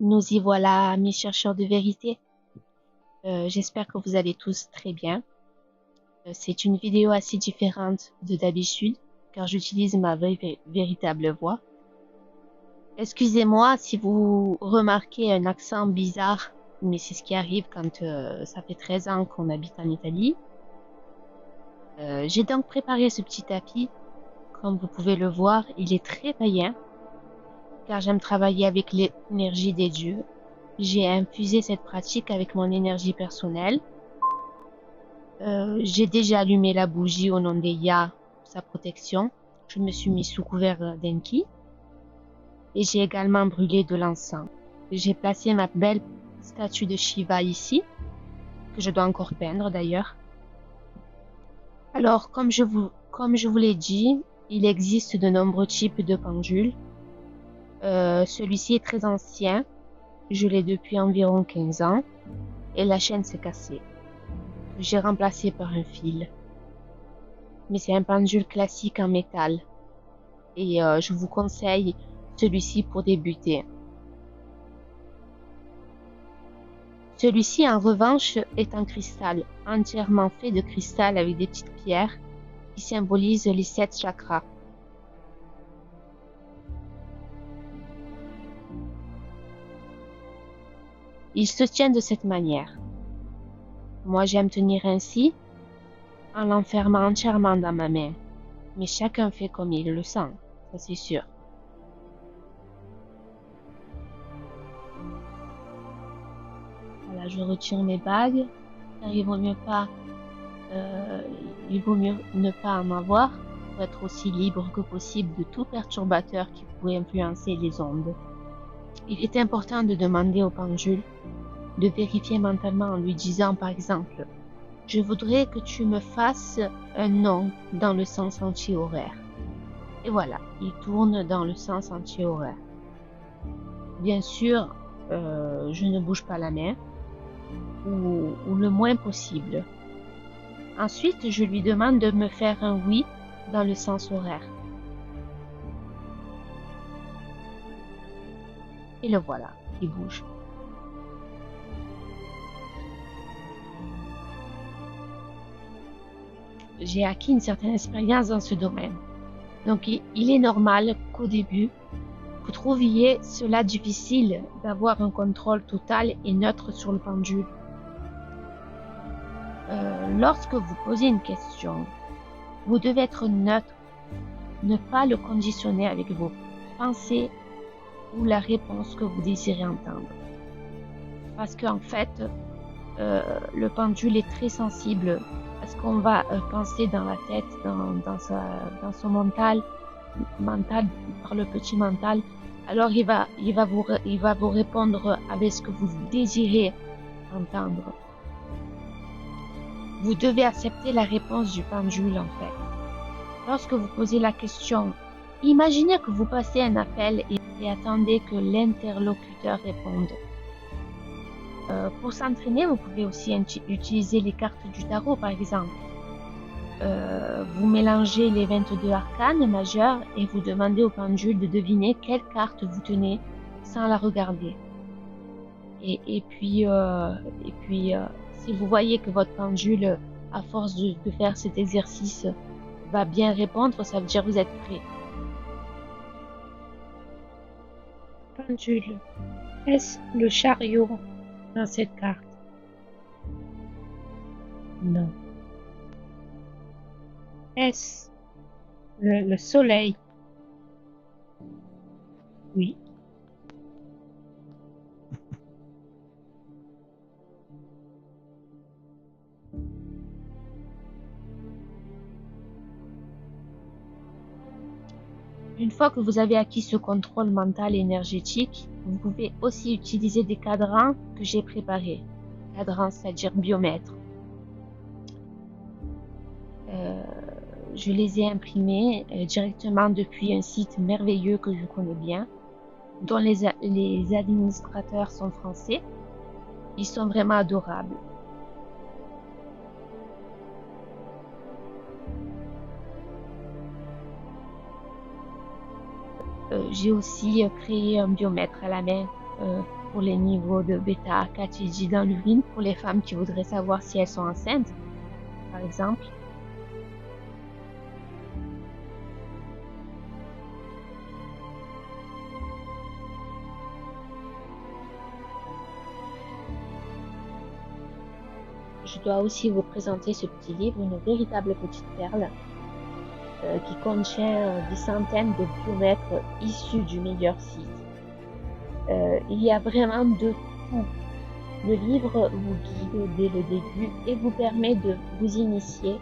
Nous y voilà, mes chercheurs de vérité. J'espère que vous allez tous très bien. C'est une vidéo assez différente de d'habitude, car j'utilise ma véritable voix. Excusez-moi si vous remarquez un accent bizarre, mais c'est ce qui arrive quand ça fait 13 ans qu'on habite en Italie. J'ai donc préparé ce petit tapis. Comme vous pouvez le voir, il est très païen, car j'aime travailler avec l'énergie des dieux. J'ai infusé cette pratique avec mon énergie personnelle. J'ai déjà allumé la bougie au nom des Ya, sa protection. Je me suis mis sous couvert d'Enki. Et j'ai également brûlé de l'encens. J'ai placé ma belle statue de Shiva ici, que je dois encore peindre d'ailleurs. Alors, comme je vous l'ai dit, il existe de nombreux types de pendules. Celui-ci est très ancien. Je l'ai depuis environ 15 ans. Et la chaîne s'est cassée. J'ai remplacé par un fil. Mais c'est un pendule classique en métal. Et je vous conseille celui-ci pour débuter. Celui-ci, en revanche, est en cristal, entièrement fait de cristal avec des petites pierres qui symbolisent les 7 chakras. Il se tient de cette manière. Moi, j'aime tenir ainsi, en l'enfermant entièrement dans ma main. Mais chacun fait comme il le sent, ça c'est sûr. Voilà, je retire mes bagues, car il vaut mieux ne pas en avoir pour être aussi libre que possible de tout perturbateur qui pourrait influencer les ondes. Il est important de demander au pendule de vérifier mentalement en lui disant par exemple « Je voudrais que tu me fasses un nom dans le sens anti-horaire ». Et voilà, il tourne dans le sens anti-horaire. Bien sûr, je ne bouge pas la main, ou le moins possible. Ensuite, je lui demande de me faire un oui dans le sens horaire. Et le voilà, il bouge. J'ai acquis une certaine expérience dans ce domaine. Donc il est normal qu'au début, vous trouviez cela difficile d'avoir un contrôle total et neutre sur le pendule. Lorsque vous posez une question, vous devez être neutre, ne pas le conditionner avec vos pensées ou la réponse que vous désirez entendre. Parce qu'en fait, le pendule est très sensible à ce qu'on va penser dans la tête, dans son mental, par le petit mental. Alors il va vous répondre avec ce que vous désirez entendre. Vous devez accepter la réponse du pendule en fait. Lorsque vous posez la question, imaginez que vous passez un appel et attendez que l'interlocuteur réponde. Pour s'entraîner, vous pouvez aussi utiliser les cartes du tarot par exemple. Vous mélangez les 22 arcanes majeures et vous demandez au pendule de deviner quelle carte vous tenez sans la regarder. Et puis, si vous voyez que votre pendule, à force de faire cet exercice, va bien répondre, ça veut dire que vous êtes prêt. Pendule. Est-ce le chariot dans cette carte? Non. Est-ce le soleil? Oui. Une fois que vous avez acquis ce contrôle mental et énergétique, vous pouvez aussi utiliser des cadrans que j'ai préparés. Cadrans, c'est-à-dire biomètres. Je les ai imprimés directement depuis un site merveilleux que je connais bien, dont les administrateurs sont français. Ils sont vraiment adorables. J'ai aussi créé un biomètre à la main pour les niveaux de bêta-catéchine dans l'urine pour les femmes qui voudraient savoir si elles sont enceintes, par exemple. Je dois aussi vous présenter ce petit livre, une véritable petite perle, qui contient des centaines de biomètres issus du meilleur site. Il y a vraiment de tout. Le livre vous guide dès le début et vous permet de vous initier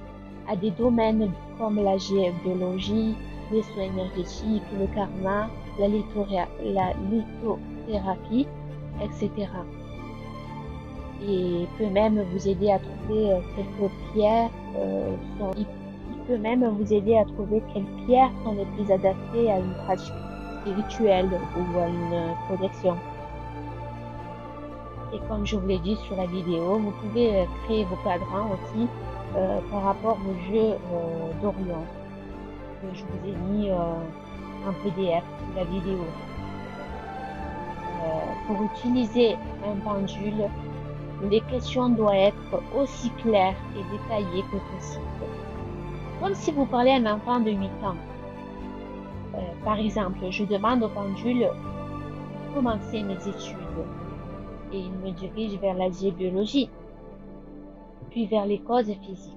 à des domaines comme la géobiologie, les soins énergétiques, le karma, la lithothérapie, etc. Et peut même vous aider à trouver quelques pierres. Il peut même vous aider à trouver quelles pierres sont les plus adaptées à une pratique spirituelle ou à une protection. Et comme je vous l'ai dit sur la vidéo, vous pouvez créer vos cadrans aussi par rapport au jeu d'Orion que je vous ai mis en PDF sous la vidéo. Pour utiliser un pendule, les questions doivent être aussi claires et détaillées que possible. Comme si vous parlez à un enfant de 8 ans. Par exemple, je demande au pendule de commencer mes études et il me dirige vers la géobiologie, puis vers les causes physiques.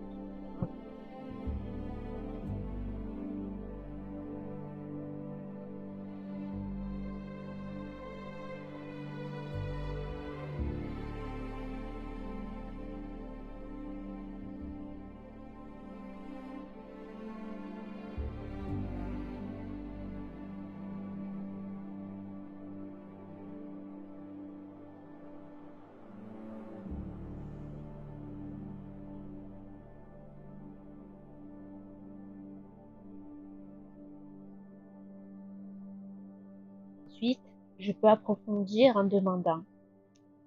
Ensuite, je peux approfondir en demandant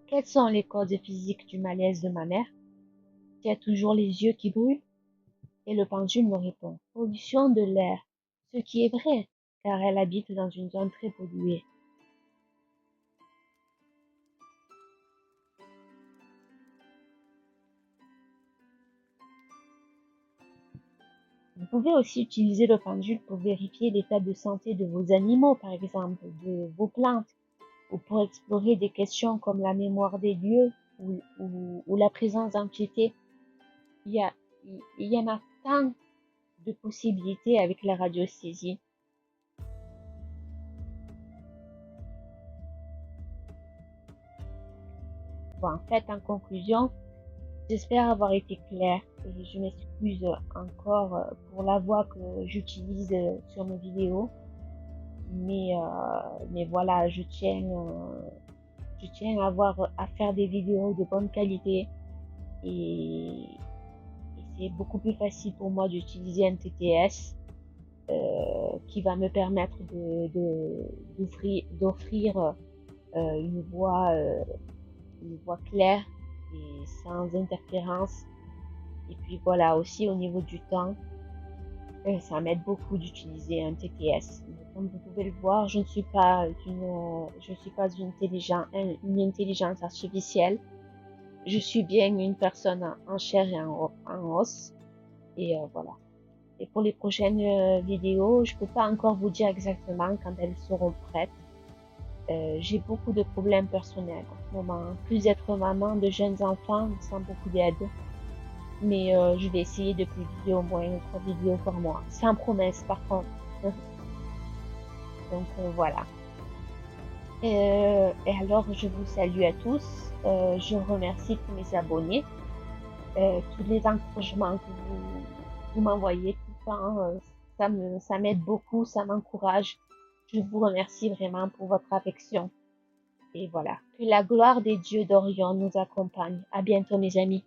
quelles sont les causes physiques du malaise de ma mère? Il y a toujours les yeux qui brûlent? Et le pendule me répond pollution de l'air, ce qui est vrai, car elle habite dans une zone très polluée. Vous pouvez aussi utiliser le pendule pour vérifier l'état de santé de vos animaux, par exemple, de vos plantes, ou pour explorer des questions comme la mémoire des lieux ou la présence d'entités. Il y en a tant de possibilités avec la radiesthésie. Bon, en fait, en conclusion, j'espère avoir été claire et je m'excuse encore pour la voix que j'utilise sur mes vidéos. Mais voilà, je tiens à faire des vidéos de bonne qualité et c'est beaucoup plus facile pour moi d'utiliser un TTS qui va me permettre d'offrir une voix claire et sans interférence. Et puis voilà, aussi au niveau du temps, ça m'aide beaucoup d'utiliser un TTS. Comme vous pouvez le voir, je ne suis pas une intelligence artificielle. Je suis bien une personne en chair et en os. Et voilà. Et pour les prochaines vidéos, je peux pas encore vous dire exactement quand elles seront prêtes. J'ai beaucoup de problèmes personnels en ce moment, plus d'être maman de jeunes enfants sans beaucoup d'aide. Mais je vais essayer de publier au moins 3 vidéos par mois, sans promesse par contre. Donc voilà. Et alors je vous salue à tous. Je remercie tous mes abonnés, tous les encouragements que vous m'envoyez tout le temps. Ça m'aide beaucoup, ça m'encourage. Je vous remercie vraiment pour votre affection. Et voilà. Que la gloire des dieux d'Orion nous accompagne. À bientôt mes amis.